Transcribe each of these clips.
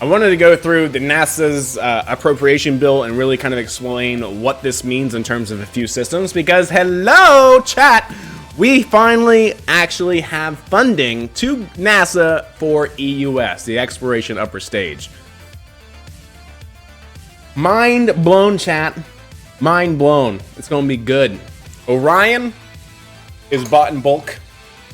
I wanted to go through the NASA's appropriation bill and really kind of explain what this means in terms of a few systems, because hello chat, we finally actually have funding to NASA for EUS, the Exploration Upper Stage. Mind blown, chat. Mind blown. It's gonna be good. Orion is bought in bulk.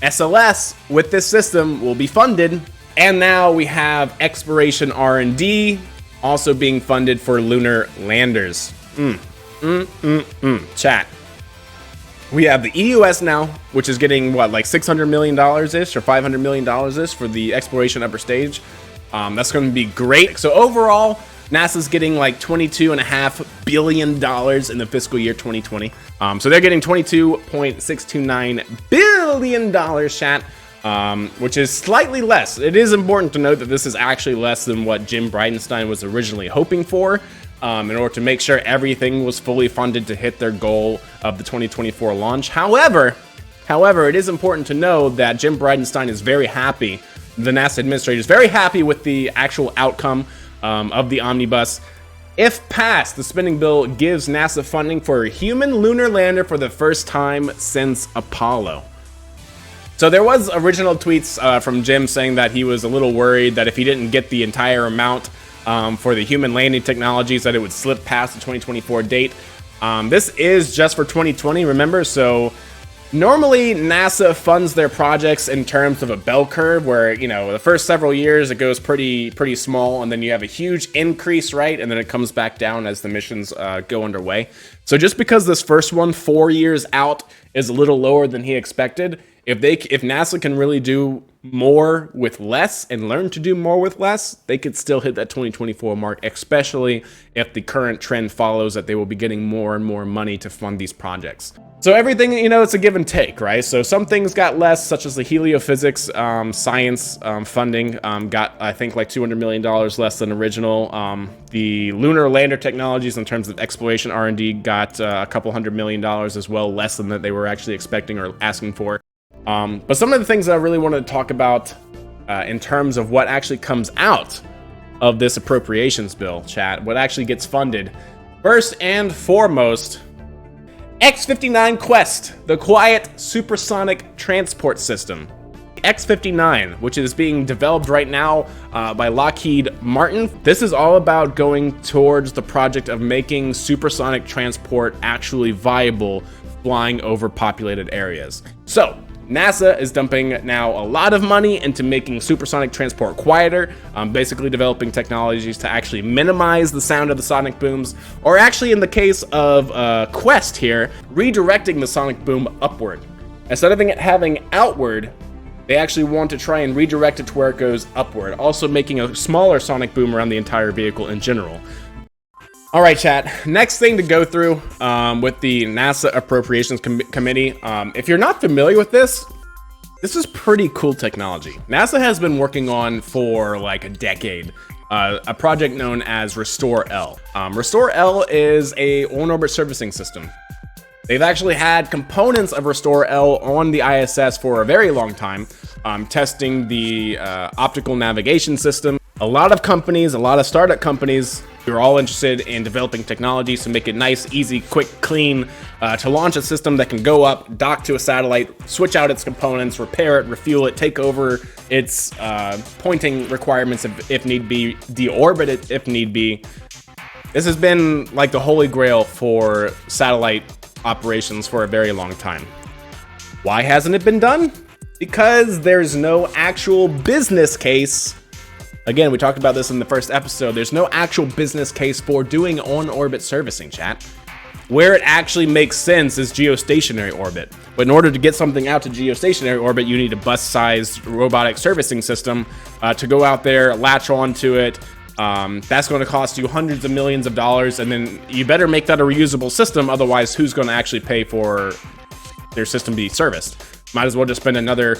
SLS with this system will be funded. And now we have exploration R&D also being funded for lunar landers. Chat. We have the EUS now, which is getting what, like $600 million-ish or $500 million-ish for the exploration upper stage. That's going to be great. So overall, NASA's getting like $22.5 billion in the fiscal year 2020. So they're getting $22.629 billion, chat. Which is slightly less. It is important to note that this is actually less than what Jim Bridenstine was originally hoping for, in order to make sure everything was fully funded to hit their goal of the 2024 launch. However, it is important to know that Jim Bridenstine is very happy, the NASA administrator is very happy with the actual outcome of the omnibus. If passed, the spending bill gives NASA funding for a human lunar lander for the first time since Apollo. So there was original tweets from Jim saying that he was a little worried that if he didn't get the entire amount for the human landing technologies, that it would slip past the 2024 date. This is just for 2020, remember? So normally NASA funds their projects in terms of a bell curve where, you know, the first several years it goes pretty small, and then you have a huge increase, right? And then it comes back down as the missions go underway. So just because this first one, 4 years out, is a little lower than he expected, if NASA can really do more with less and learn to do more with less, they could still hit that 2024 mark, especially if the current trend follows that they will be getting more and more money to fund these projects. So everything, you know, it's a give and take, right? So some things got less, such as the heliophysics science funding got, I think, like $200 million less than original. The lunar lander technologies in terms of exploration R&D got a couple $100 million as well, less than that they were actually expecting or asking for. But some of the things that I really wanted to talk about in terms of what actually comes out of this appropriations bill, chat, what actually gets funded. First and foremost, X-59 QueSST, the quiet supersonic transport system. X-59, which is being developed right now by Lockheed Martin. This is all about going towards the project of making supersonic transport actually viable, flying over populated areas. So NASA is dumping now a lot of money into making supersonic transport quieter, basically developing technologies to actually minimize the sound of the sonic booms, or actually in the case of QueSST here, redirecting the sonic boom upward. Instead of it having outward, they actually want to try and redirect it to where it goes upward, also making a smaller sonic boom around the entire vehicle in general. All right, chat, next thing to go through with the NASA Appropriations Committee. If you're not familiar with this is pretty cool technology. NASA has been working on for like a decade a project known as Restore-L. Restore-L is a on-orbit servicing system. They've actually had components of Restore-L on the ISS for a very long time, testing the optical navigation system. A lot of companies, a lot of startup companies, we're all interested in developing technologies to make it nice, easy, quick, clean, to launch a system that can go up, dock to a satellite, switch out its components, repair it, refuel it, take over its pointing requirements if need be, deorbit it if need be. This has been like the holy grail for satellite operations for a very long time. Why hasn't it been done? Because there's no actual business case. Again, we talked about this in the first episode. There's no actual business case for doing on-orbit servicing, chat. Where it actually makes sense is geostationary orbit. But in order to get something out to geostationary orbit, you need a bus-sized robotic servicing system to go out there, latch onto it. That's going to cost you hundreds of millions of dollars, and then you better make that a reusable system. Otherwise, who's going to actually pay for their system to be serviced? Might as well just spend another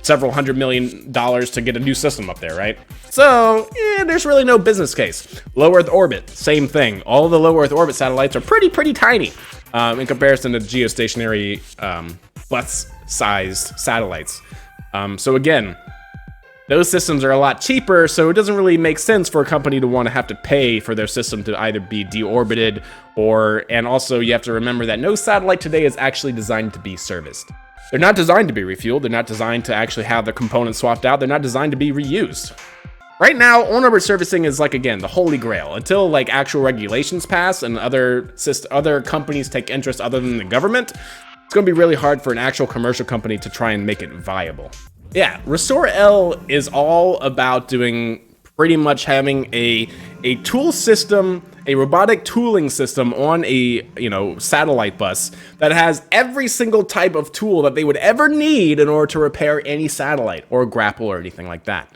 several $100 million to get a new system up there, right? So, there's really no business case. Low Earth orbit, same thing. All the low Earth orbit satellites are pretty tiny in comparison to geostationary bus-sized satellites. So again, Those systems are a lot cheaper, so it doesn't really make sense for a company to want to have to pay for their system to either be deorbited and also you have to remember that no satellite today is actually designed to be serviced. They're not designed to be refueled. They're not designed to actually have their components swapped out. They're not designed to be reused. Right now, on-orbit servicing is like, again, the holy grail. Until like actual regulations pass and other companies take interest other than the government, it's going to be really hard for an actual commercial company to try and make it viable. Yeah, Restore L is all about doing pretty much having a tool system, a robotic tooling system on a satellite bus that has every single type of tool that they would ever need in order to repair any satellite or grapple or anything like that.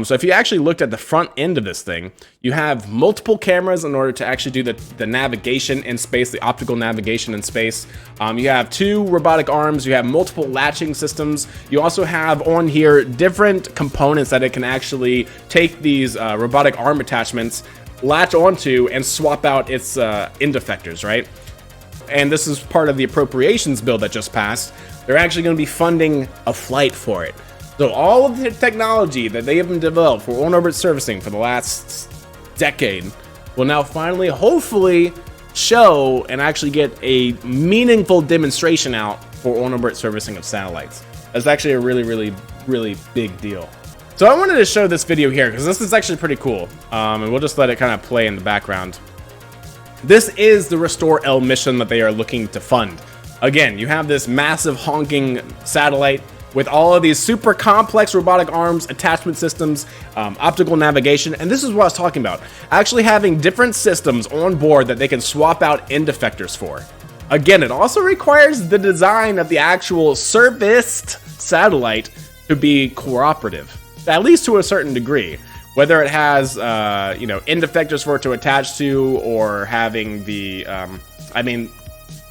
So if you actually looked at the front end of this thing, you have multiple cameras in order to actually do the navigation in space, the optical navigation in space. You have 2 robotic arms, you have multiple latching systems. You also have on here different components that it can actually take these robotic arm attachments, latch onto, and swap out its end effectors, right? And this is part of the appropriations bill that just passed. They're actually going to be funding a flight for it. So all of the technology that they have been developed for on-orbit servicing for the last decade will now finally, hopefully, show and actually get a meaningful demonstration out for on-orbit servicing of satellites. That's actually a really, really, really big deal. So I wanted to show this video here because this is actually pretty cool. And we'll just let it kind of play in the background. This is the Restore L mission that they are looking to fund. Again, you have this massive honking satellite with all of these super complex robotic arms, attachment systems, optical navigation, and this is what I was talking about. Actually having different systems on board that they can swap out end effectors for. Again, it also requires the design of the actual serviced satellite to be cooperative, at least to a certain degree. Whether it has, end effectors for it to attach to, or having the,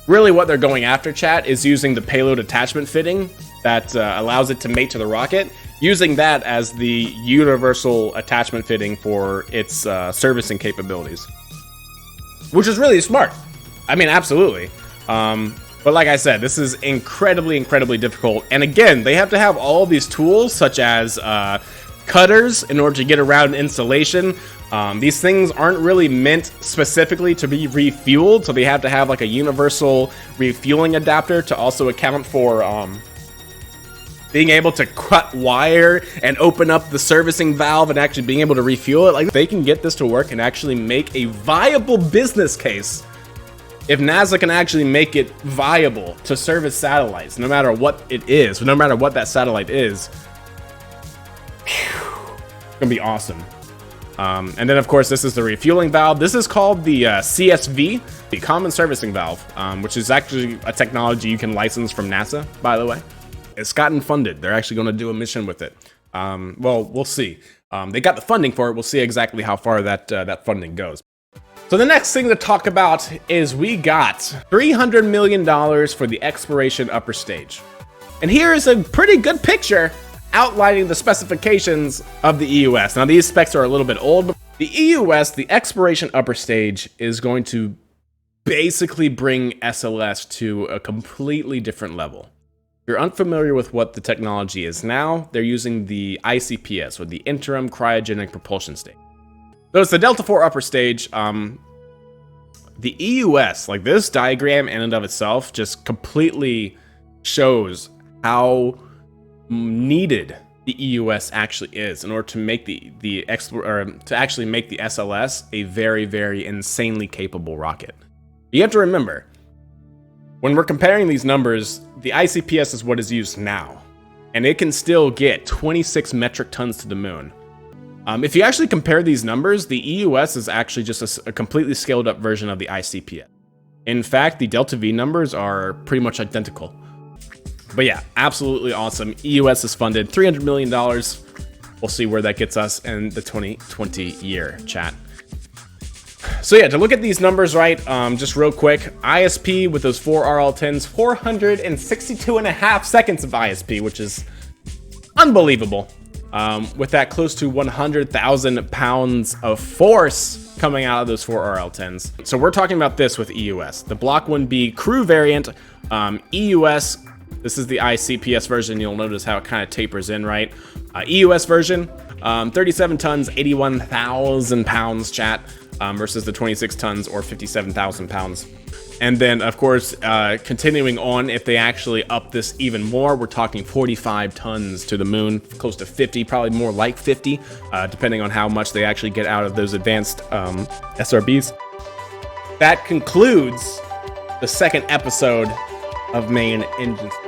really what they're going after, chat, is using the payload attachment fitting that allows it to mate to the rocket, using that as the universal attachment fitting for its servicing capabilities. Which is really smart. I mean, absolutely. But like I said, this is incredibly, incredibly difficult. And again, they have to have all of these tools, such as cutters, in order to get around installation. These things aren't really meant specifically to be refueled, so they have to have like a universal refueling adapter to also account for being able to cut wire and open up the servicing valve and actually being able to refuel it. Like, they can get this to work and actually make a viable business case. If NASA can actually make it viable to service satellites, no matter what it is, no matter what that satellite is, it's gonna be awesome. And then of course, this is the refueling valve. This is called the CSV, the Common Servicing Valve, which is actually a technology you can license from NASA, by the way. It's gotten funded. They're actually going to do a mission with it. Well, we'll see. They got the funding for it. We'll see exactly how far that funding goes. So the next thing to talk about is we got $300 million for the exploration upper stage. And here is a pretty good picture outlining the specifications of the EUS. Now, these specs are a little bit old, but the EUS, the exploration upper stage, is going to basically bring SLS to a completely different level. If you're unfamiliar with what the technology is now, they're using the ICPS, or the Interim Cryogenic Propulsion Stage. So it's the Delta IV upper stage. The EUS, like this diagram in and of itself, just completely shows how needed the EUS actually is in order to make to actually make the SLS a very, very insanely capable rocket. You have to remember, when we're comparing these numbers, the ICPS is what is used now, and it can still get 26 metric tons to the moon. If you actually compare these numbers, the EUS is actually just a completely scaled up version of the ICPS. In fact, the Delta V numbers are pretty much identical. But yeah, absolutely awesome. EUS is funded $300 million. We'll see where that gets us in the 2020 year, chat. So yeah, to look at these numbers, right, just real quick, ISP with those 4 RL-10s, 462.5 seconds of ISP, which is unbelievable. With that close to 100,000 pounds of force coming out of those 4 RL-10s. So we're talking about this with EUS. The Block 1B crew variant, EUS This is the ICPS version. You'll notice how it kind of tapers in, right? EUS version, 37 tons, 81,000 pounds, chat, versus the 26 tons or 57,000 pounds. And then, of course, continuing on, if they actually up this even more, we're talking 45 tons to the moon, close to 50, probably more like 50, depending on how much they actually get out of those advanced SRBs. That concludes the second episode of Main Engine Space.